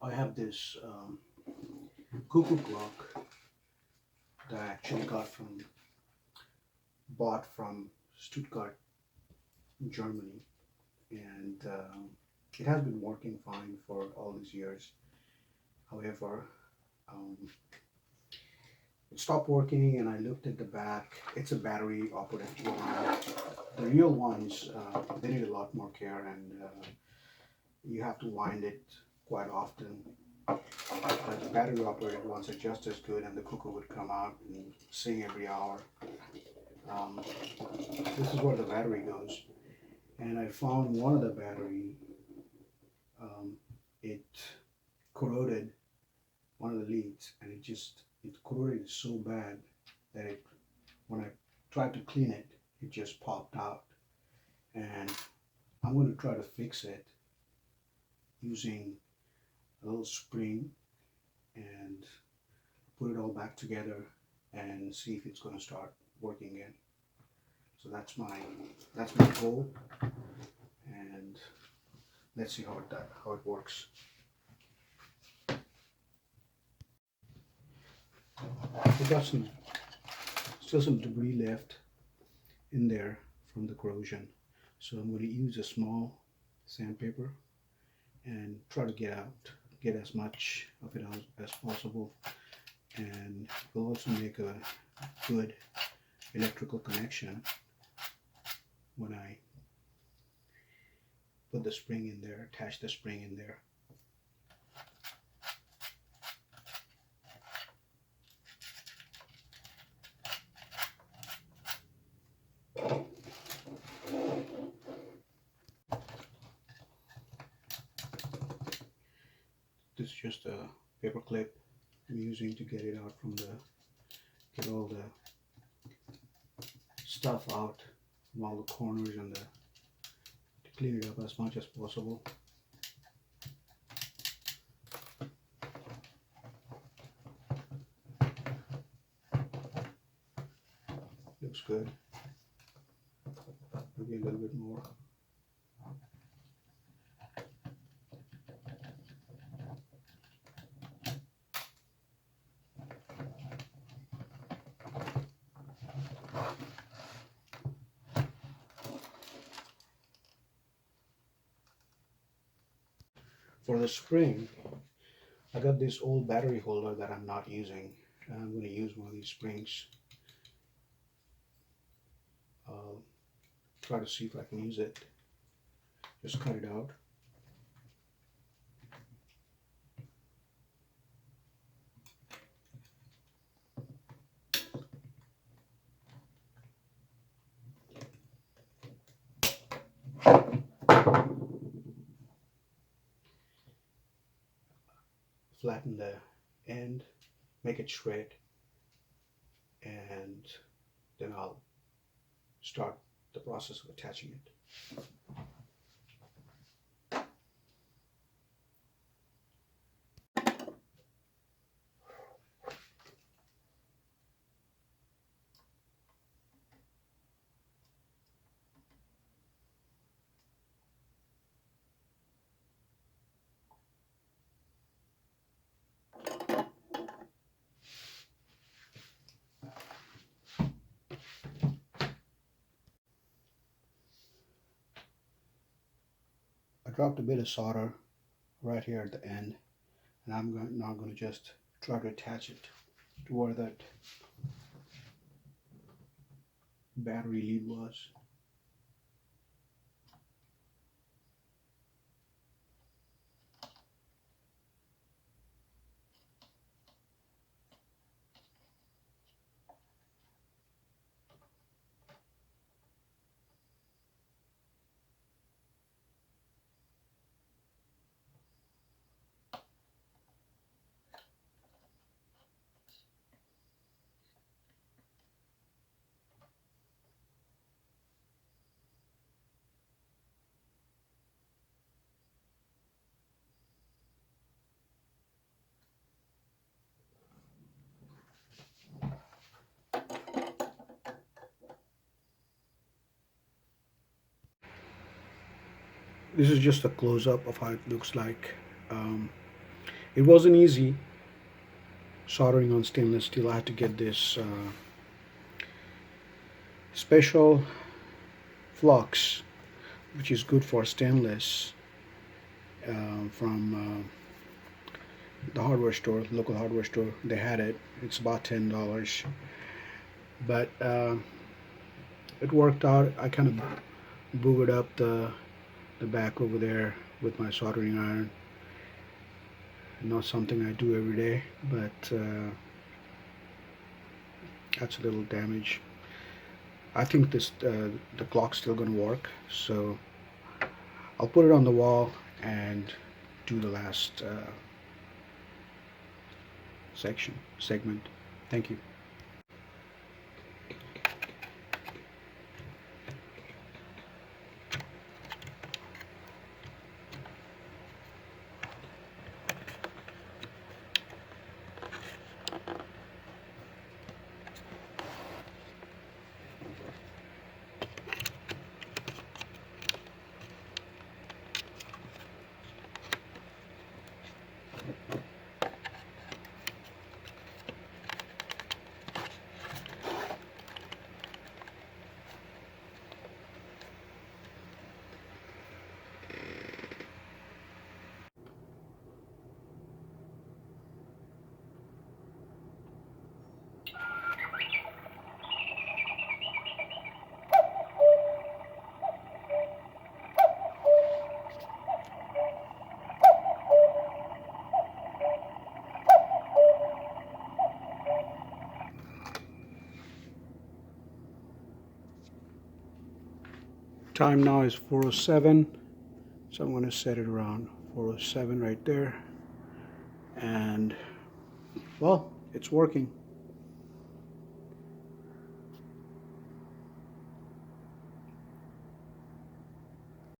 I have this Cuckoo clock that I actually bought from Stuttgart, Germany, and it has been working fine for all these years. However, um, it stopped working, and I looked at the back. It's a battery operated one. The real ones, they need a lot more care, and you have to wind it quite often. But the battery operated ones are just as good, and the cuckoo would come out and sing every hour. Um, this is where the battery goes, and I found one of the battery, um, it corroded one of the leads, and it corroded so bad that when I tried to clean it, it just popped out. And I'm going to try to fix it using a little spring and put it all back together and see if it's going to start working again. So that's my goal, and let's see how it works. We got still some debris left in there from the corrosion, so I'm going to use a small sandpaper and try to get as much of it out as possible, and we'll also make a good electrical connection when I put the spring in there, attach the spring in there. This is just a paper clip I'm using to get it out get all the stuff out from all the corners and to clean it up as much as possible. Looks good. Maybe a little bit more. For the spring, I got this old battery holder that I'm not using, and I'm going to use one of these springs. I'll try to see if I can use it. Just cut it out. Flatten the end, make it straight, and then I'll start the process of attaching it. I dropped a bit of solder right here at the end, and I'm now going to just try to attach it to where that battery lead was. This is just a close-up of how it looks like. Um, It wasn't easy soldering on stainless steel. I had to get this special flux, which is good for stainless, from the hardware store, local hardware store. They had it. It's about $10, but it worked out. I kind of boogered up the back over there with my soldering iron. Not something I do every day, but that's a little damage. I think this the clock's still gonna work, so I'll put it on the wall and do the last segment. Thank you. Time now is 4:07, so I'm going to set it around 4:07 right there, and well, it's working.